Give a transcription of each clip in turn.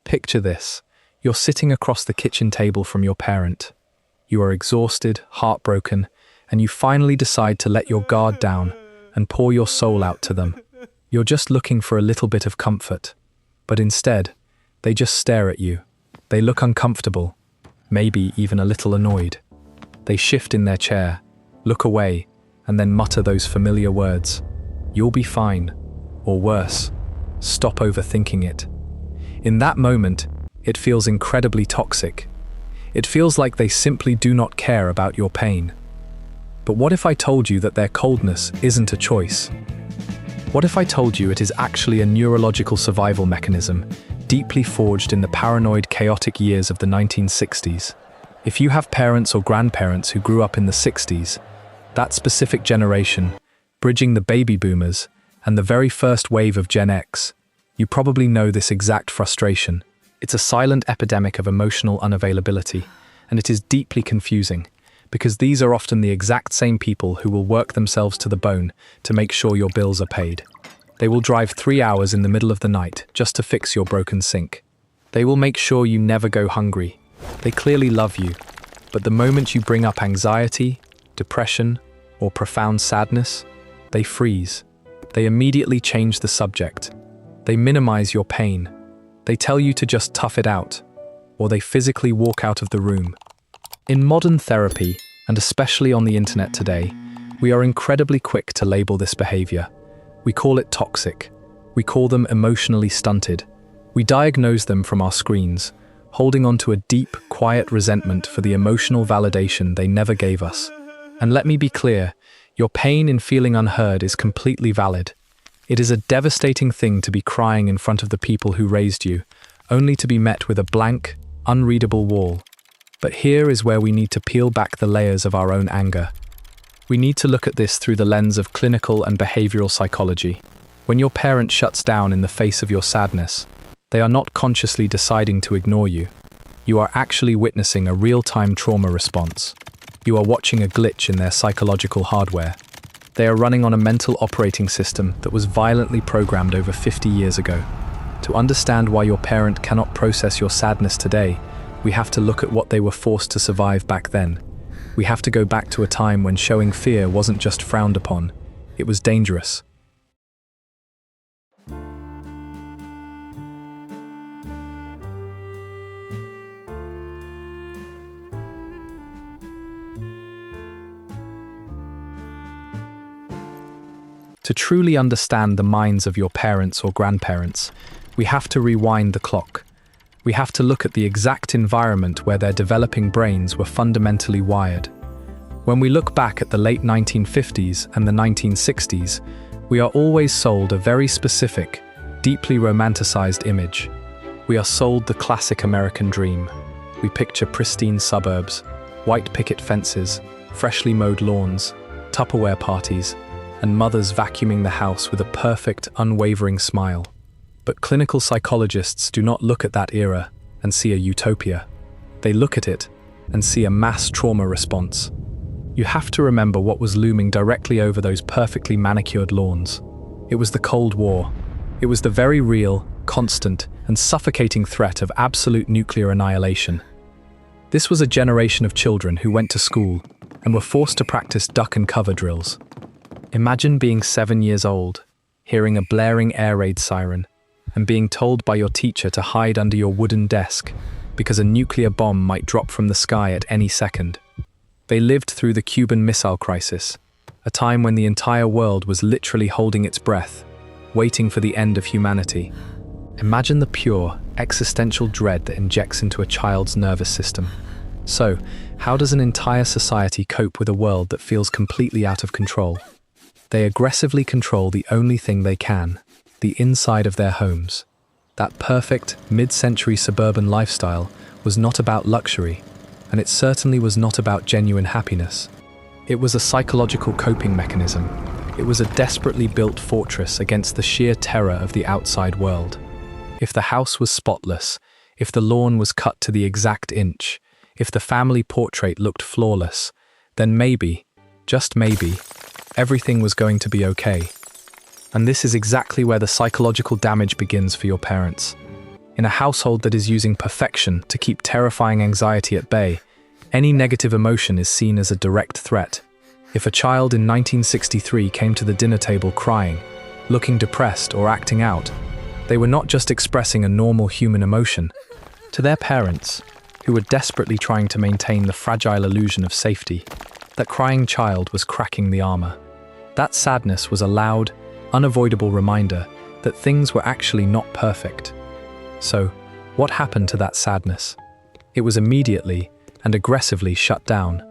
Picture this. You're sitting across the kitchen table from your parent. You are exhausted, heartbroken, and you finally decide to let your guard down and pour your soul out to them. You're just looking for a little bit of comfort. But instead, they just stare at you. They look uncomfortable, maybe even a little annoyed. They shift in their chair, look away, and then mutter those familiar words. You'll be fine. Or worse, stop overthinking it. In that moment, it feels incredibly toxic. It feels like they simply do not care about your pain. But what if I told you that their coldness isn't a choice? What if I told you it is actually a neurological survival mechanism, deeply forged in the paranoid, chaotic years of the 1960s? If you have parents or grandparents who grew up in the 60s, that specific generation, bridging the baby boomers and the very first wave of Gen X, you probably know this exact frustration. It's a silent epidemic of emotional unavailability, and it is deeply confusing, because these are often the exact same people who will work themselves to the bone to make sure your bills are paid. They will drive 3 hours in the middle of the night just to fix your broken sink. They will make sure you never go hungry. They clearly love you, but the moment you bring up anxiety, depression, or profound sadness, they freeze. They immediately change the subject. They minimize your pain. They tell you to just tough it out, or they physically walk out of the room. In modern therapy, and especially on the internet today, we are incredibly quick to label this behavior. We call it toxic. We call them emotionally stunted. We diagnose them from our screens, holding on to a deep, quiet resentment for the emotional validation they never gave us. And let me be clear, your pain in feeling unheard is completely valid. It is a devastating thing to be crying in front of the people who raised you, only to be met with a blank, unreadable wall. But here is where we need to peel back the layers of our own anger. We need to look at this through the lens of clinical and behavioral psychology. When your parent shuts down in the face of your sadness, they are not consciously deciding to ignore you. You are actually witnessing a real-time trauma response. You are watching a glitch in their psychological hardware. They are running on a mental operating system that was violently programmed over 50 years ago. To understand why your parent cannot process your sadness today, we have to look at what they were forced to survive back then. We have to go back to a time when showing fear wasn't just frowned upon, it was dangerous. To truly understand the minds of your parents or grandparents, we have to rewind the clock. We have to look at the exact environment where their developing brains were fundamentally wired. When we look back at the late 1950s and the 1960s, we are always sold a very specific, deeply romanticized image. We are sold the classic American dream. We picture pristine suburbs, white picket fences, freshly mowed lawns, Tupperware parties, and mothers vacuuming the house with a perfect, unwavering smile. But clinical psychologists do not look at that era and see a utopia. They look at it and see a mass trauma response. You have to remember what was looming directly over those perfectly manicured lawns. It was the Cold War. It was the very real, constant, and suffocating threat of absolute nuclear annihilation. This was a generation of children who went to school and were forced to practice duck and cover drills. Imagine being 7 years old, hearing a blaring air raid siren, and being told by your teacher to hide under your wooden desk because a nuclear bomb might drop from the sky at any second. They lived through the Cuban Missile Crisis, a time when the entire world was literally holding its breath, waiting for the end of humanity. Imagine the pure, existential dread that injects into a child's nervous system. So, how does an entire society cope with a world that feels completely out of control? They aggressively control the only thing they can, the inside of their homes. That perfect, mid-century suburban lifestyle was not about luxury, and it certainly was not about genuine happiness. It was a psychological coping mechanism. It was a desperately built fortress against the sheer terror of the outside world. If the house was spotless, if the lawn was cut to the exact inch, if the family portrait looked flawless, then maybe, just maybe, everything was going to be okay. And this is exactly where the psychological damage begins for your parents. In a household that is using perfection to keep terrifying anxiety at bay, any negative emotion is seen as a direct threat. If a child in 1963 came to the dinner table crying, looking depressed or acting out, they were not just expressing a normal human emotion. To their parents, who were desperately trying to maintain the fragile illusion of safety, that crying child was cracking the armor. That sadness was a loud, unavoidable reminder that things were actually not perfect. So, what happened to that sadness? It was immediately and aggressively shut down.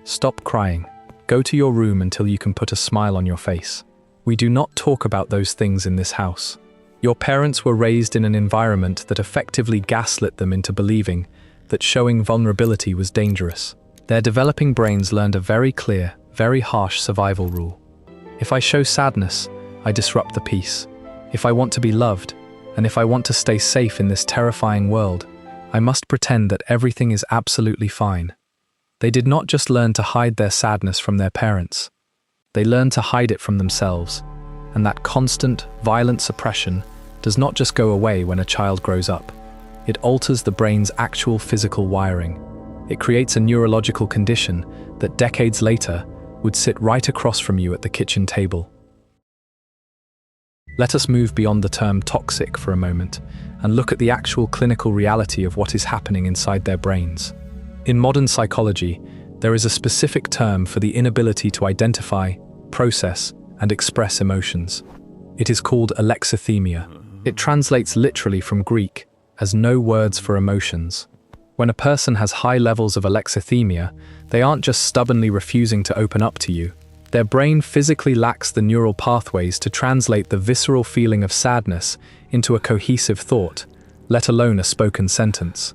Stop crying. Go to your room until you can put a smile on your face. We do not talk about those things in this house. Your parents were raised in an environment that effectively gaslit them into believing that showing vulnerability was dangerous. Their developing brains learned a very clear, very harsh survival rule. If I show sadness, I disrupt the peace. If I want to be loved, and if I want to stay safe in this terrifying world, I must pretend that everything is absolutely fine. They did not just learn to hide their sadness from their parents. They learned to hide it from themselves, and that constant, violent suppression does not just go away when a child grows up. It alters the brain's actual physical wiring. It creates a neurological condition that decades later would sit right across from you at the kitchen table. Let us move beyond the term toxic for a moment and look at the actual clinical reality of what is happening inside their brains. In modern psychology, there is a specific term for the inability to identify, process, and express emotions. It is called alexithymia. It translates literally from Greek as no words for emotions. When a person has high levels of alexithymia, they aren't just stubbornly refusing to open up to you. Their brain physically lacks the neural pathways to translate the visceral feeling of sadness into a cohesive thought, let alone a spoken sentence.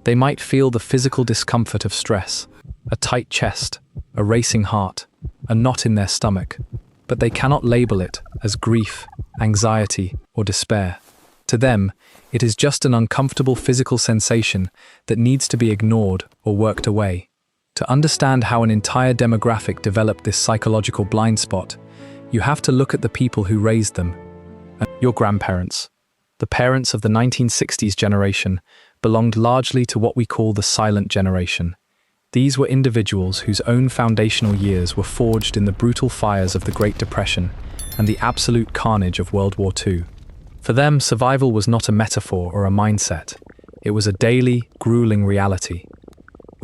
They might feel the physical discomfort of stress, a tight chest, a racing heart, a knot in their stomach, but they cannot label it as grief, anxiety, or despair. To them, it is just an uncomfortable physical sensation that needs to be ignored or worked away. To understand how an entire demographic developed this psychological blind spot, you have to look at the people who raised them. Your grandparents, the parents of the 1960s generation, belonged largely to what we call the silent generation. These were individuals whose own foundational years were forged in the brutal fires of the Great Depression and the absolute carnage of World War II. For them, survival was not a metaphor or a mindset. It was a daily, grueling reality.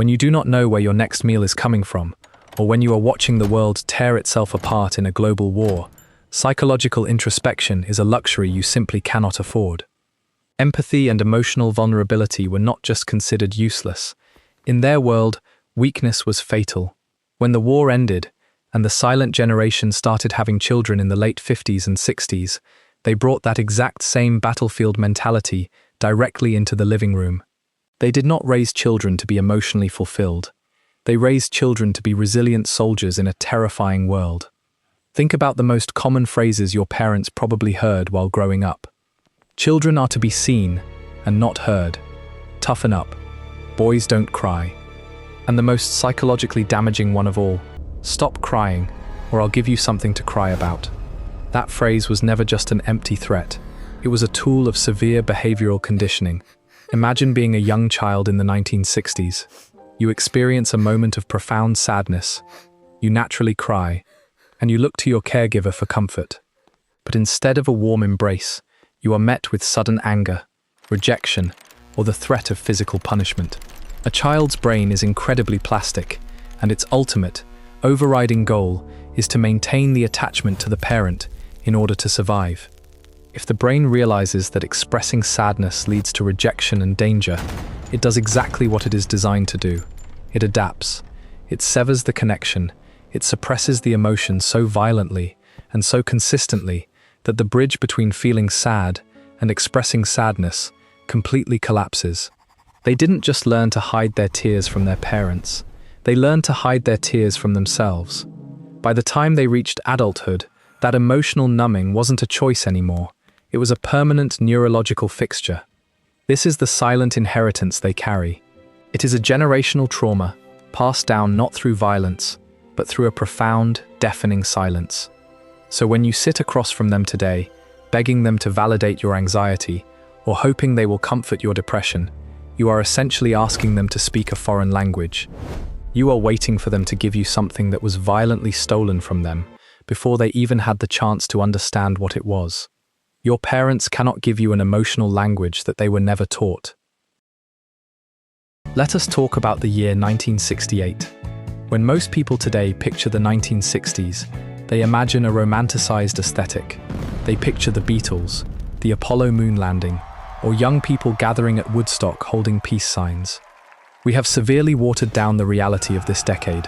When you do not know where your next meal is coming from, or when you are watching the world tear itself apart in a global war, psychological introspection is a luxury you simply cannot afford. Empathy and emotional vulnerability were not just considered useless. In their world, weakness was fatal. When the war ended, and the silent generation started having children in the late 50s and 60s, they brought that exact same battlefield mentality directly into the living room. They did not raise children to be emotionally fulfilled. They raised children to be resilient soldiers in a terrifying world. Think about the most common phrases your parents probably heard while growing up. Children are to be seen and not heard. Toughen up. Boys don't cry. And the most psychologically damaging one of all, stop crying or I'll give you something to cry about. That phrase was never just an empty threat. It was a tool of severe behavioral conditioning. Imagine being a young child in the 1960s. You experience a moment of profound sadness. You naturally cry, and you look to your caregiver for comfort. But instead of a warm embrace, you are met with sudden anger, rejection, or the threat of physical punishment. A child's brain is incredibly plastic, and its ultimate, overriding goal is to maintain the attachment to the parent in order to survive. If the brain realizes that expressing sadness leads to rejection and danger, it does exactly what it is designed to do. It adapts. It severs the connection. It suppresses the emotion so violently and so consistently that the bridge between feeling sad and expressing sadness completely collapses. They didn't just learn to hide their tears from their parents. They learned to hide their tears from themselves. By the time they reached adulthood, that emotional numbing wasn't a choice anymore. It was a permanent neurological fixture. This is the silent inheritance they carry. It is a generational trauma, passed down not through violence, but through a profound, deafening silence. So when you sit across from them today, begging them to validate your anxiety, or hoping they will comfort your depression, you are essentially asking them to speak a foreign language. You are waiting for them to give you something that was violently stolen from them before they even had the chance to understand what it was. Your parents cannot give you an emotional language that they were never taught. Let us talk about the year 1968. When most people today picture the 1960s, they imagine a romanticized aesthetic. They picture the Beatles, the Apollo moon landing, or young people gathering at Woodstock holding peace signs. We have severely watered down the reality of this decade.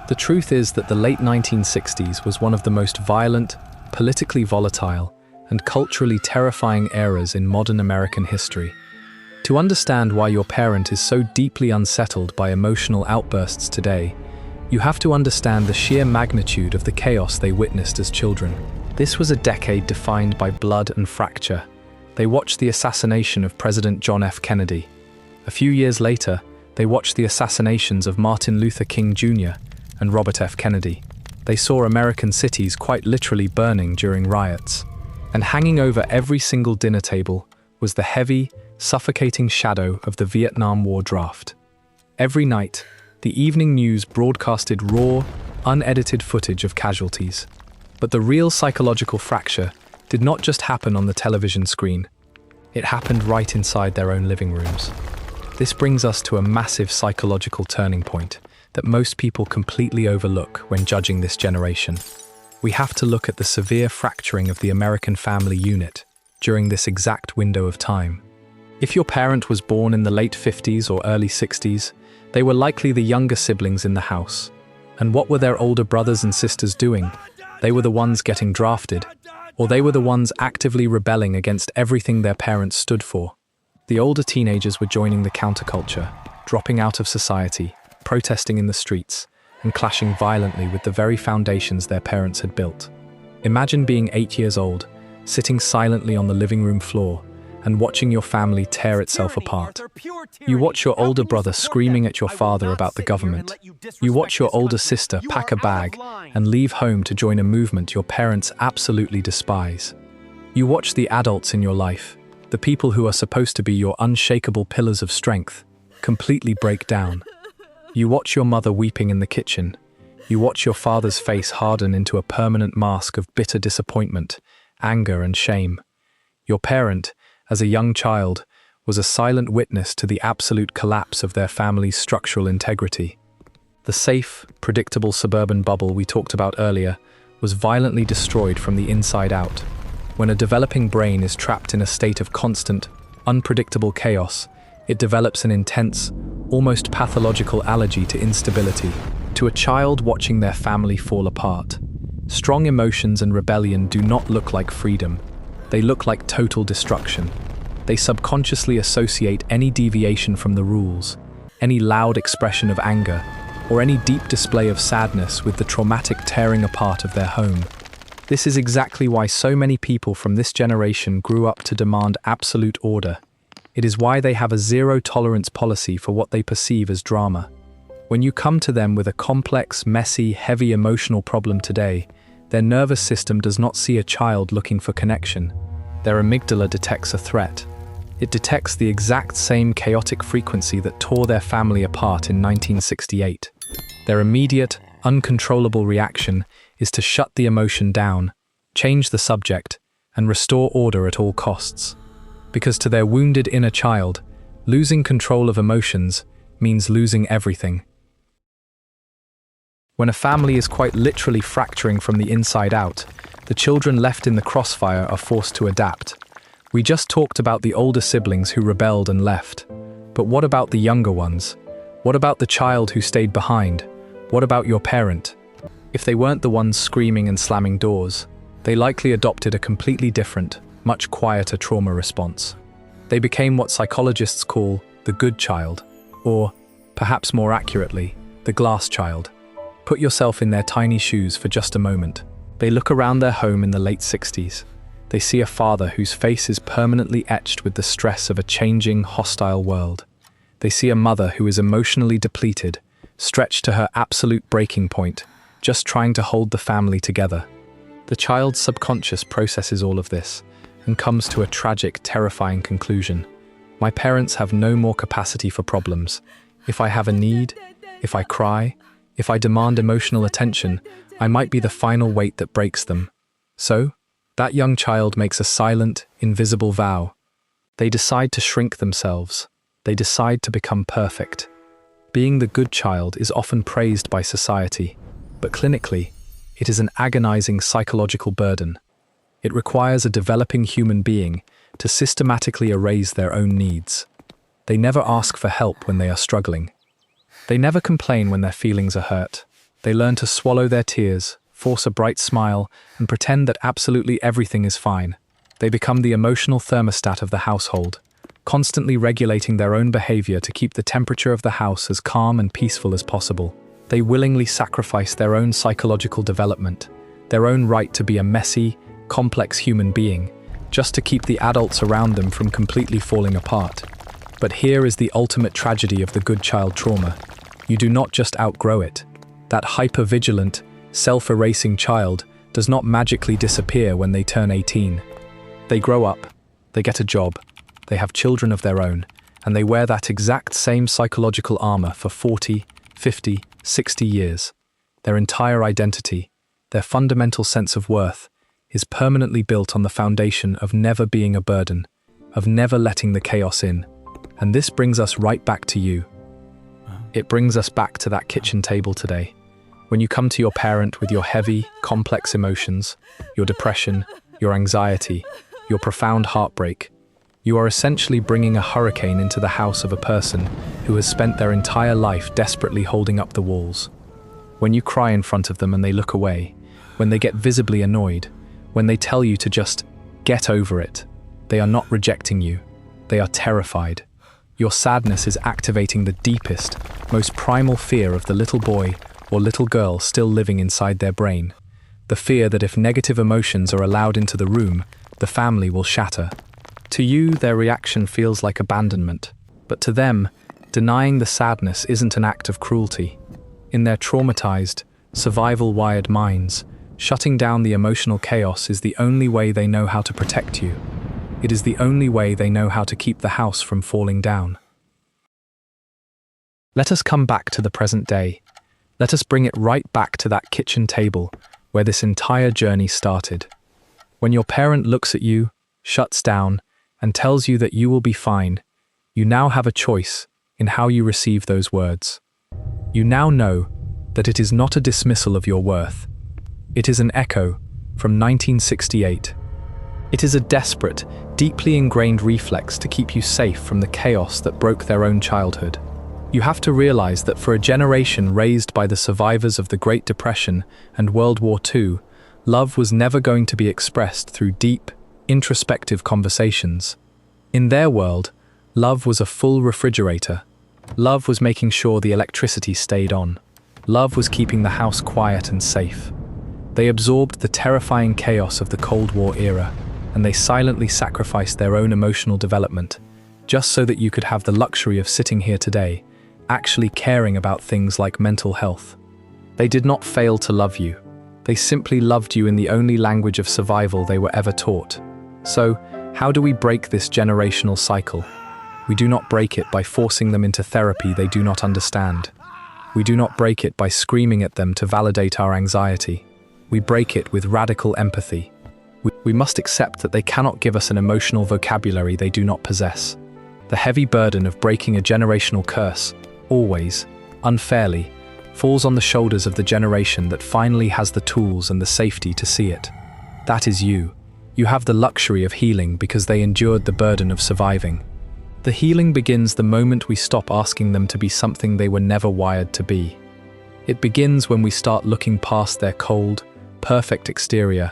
The truth is that the late 1960s was one of the most violent, politically volatile, and culturally terrifying eras in modern American history. To understand why your parent is so deeply unsettled by emotional outbursts today, you have to understand the sheer magnitude of the chaos they witnessed as children. This was a decade defined by blood and fracture. They watched the assassination of President John F. Kennedy. A few years later, they watched the assassinations of Martin Luther King Jr. and Robert F. Kennedy. They saw American cities quite literally burning during riots. And hanging over every single dinner table was the heavy, suffocating shadow of the Vietnam War draft. Every night, the evening news broadcasted raw, unedited footage of casualties. But the real psychological fracture did not just happen on the television screen. It happened right inside their own living rooms. This brings us to a massive psychological turning point that most people completely overlook when judging this generation. We have to look at the severe fracturing of the American family unit during this exact window of time. If your parent was born in the late 50s or early 60s, they were likely the younger siblings in the house. And what were their older brothers and sisters doing? They were the ones getting drafted, or they were the ones actively rebelling against everything their parents stood for. The older teenagers were joining the counterculture, dropping out of society, protesting in the streets, and clashing violently with the very foundations their parents had built. Imagine being 8 years old, sitting silently on the living room floor, and watching your family tear itself apart. You watch your older brother screaming at your father about the government. You watch your older sister pack a bag and leave home to join a movement your parents absolutely despise. You watch the adults in your life, the people who are supposed to be your unshakable pillars of strength, completely break down. You watch your mother weeping in the kitchen. You watch your father's face harden into a permanent mask of bitter disappointment, anger, and shame. Your parent, as a young child, was a silent witness to the absolute collapse of their family's structural integrity. The safe, predictable suburban bubble we talked about earlier was violently destroyed from the inside out. When a developing brain is trapped in a state of constant, unpredictable chaos, it develops an intense, almost pathological allergy to instability, to a child watching their family fall apart. Strong emotions and rebellion do not look like freedom. They look like total destruction. They subconsciously associate any deviation from the rules, any loud expression of anger, or any deep display of sadness with the traumatic tearing apart of their home. This is exactly why so many people from this generation grew up to demand absolute order. It is why they have a zero-tolerance policy for what they perceive as drama. When you come to them with a complex, messy, heavy emotional problem today, their nervous system does not see a child looking for connection. Their amygdala detects a threat. It detects the exact same chaotic frequency that tore their family apart in 1968. Their immediate, uncontrollable reaction is to shut the emotion down, change the subject, and restore order at all costs. Because to their wounded inner child, losing control of emotions means losing everything. When a family is quite literally fracturing from the inside out, the children left in the crossfire are forced to adapt. We just talked about the older siblings who rebelled and left. But what about the younger ones? What about the child who stayed behind? What about your parent? If they weren't the ones screaming and slamming doors, they likely adopted a completely different, much quieter trauma response. They became what psychologists call the good child, or, perhaps more accurately, the glass child. Put yourself in their tiny shoes for just a moment. They look around their home in the late 60s. They see a father whose face is permanently etched with the stress of a changing, hostile world. They see a mother who is emotionally depleted, stretched to her absolute breaking point, just trying to hold the family together. The child's subconscious processes all of this, and comes to a tragic, terrifying conclusion. My parents have no more capacity for problems. If I have a need, if I cry, if I demand emotional attention, I might be the final weight that breaks them. So, that young child makes a silent, invisible vow. They decide to shrink themselves. They decide to become perfect. Being the good child is often praised by society, but clinically, it is an agonizing psychological burden. It requires a developing human being to systematically erase their own needs. They never ask for help when they are struggling. They never complain when their feelings are hurt. They learn to swallow their tears, force a bright smile, and pretend that absolutely everything is fine. They become the emotional thermostat of the household, constantly regulating their own behavior to keep the temperature of the house as calm and peaceful as possible. They willingly sacrifice their own psychological development, their own right to be a messy, complex human being, just to keep the adults around them from completely falling apart. But here is the ultimate tragedy of the good child trauma. You do not just outgrow it. That hyper-vigilant, self-erasing child does not magically disappear when they turn 18. They grow up, they get a job, they have children of their own, and they wear that exact same psychological armor for 40, 50, 60 years. Their entire identity, their fundamental sense of worth, is permanently built on the foundation of never being a burden, of never letting the chaos in. And this brings us right back to you. It brings us back to that kitchen table today. When you come to your parent with your heavy, complex emotions, your depression, your anxiety, your profound heartbreak, you are essentially bringing a hurricane into the house of a person who has spent their entire life desperately holding up the walls. When you cry in front of them and they look away, when they get visibly annoyed, when they tell you to just get over it, they are not rejecting you. They are terrified. Your sadness is activating the deepest, most primal fear of the little boy or little girl still living inside their brain. The fear that if negative emotions are allowed into the room, the family will shatter. To you, their reaction feels like abandonment, but to them, denying the sadness isn't an act of cruelty. In their traumatized, survival-wired minds, shutting down the emotional chaos is the only way they know how to protect you. It is the only way they know how to keep the house from falling down. Let us come back to the present day. Let us bring it right back to that kitchen table where this entire journey started. When your parent looks at you, shuts down, and tells you that you will be fine, you now have a choice in how you receive those words. You now know that it is not a dismissal of your worth. It is an echo from 1968. It is a desperate, deeply ingrained reflex to keep you safe from the chaos that broke their own childhood. You have to realize that for a generation raised by the survivors of the Great Depression and World War II, love was never going to be expressed through deep, introspective conversations. In their world, love was a full refrigerator. Love was making sure the electricity stayed on. Love was keeping the house quiet and safe. They absorbed the terrifying chaos of the Cold War era, and they silently sacrificed their own emotional development, just so that you could have the luxury of sitting here today, actually caring about things like mental health. They did not fail to love you. They simply loved you in the only language of survival they were ever taught. So, how do we break this generational cycle? We do not break it by forcing them into therapy they do not understand. We do not break it by screaming at them to validate our anxiety. We break it with radical empathy. We must accept that they cannot give us an emotional vocabulary they do not possess. The heavy burden of breaking a generational curse, always, unfairly, falls on the shoulders of the generation that finally has the tools and the safety to see it. That is you. You have the luxury of healing because they endured the burden of surviving. The healing begins the moment we stop asking them to be something they were never wired to be. It begins when we start looking past their cold, perfect exterior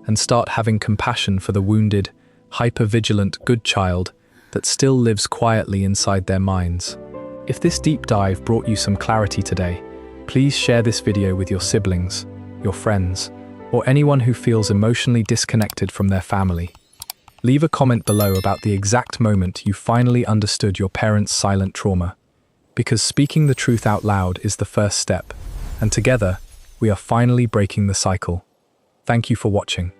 and start having compassion for the wounded, hyper-vigilant good child that still lives quietly inside their minds. If this deep dive brought you some clarity today, please share this video with your siblings, your friends, or anyone who feels emotionally disconnected from their family. Leave a comment below about the exact moment you finally understood your parents' silent trauma, because speaking the truth out loud is the first step, and together, we are finally breaking the cycle. Thank you for watching.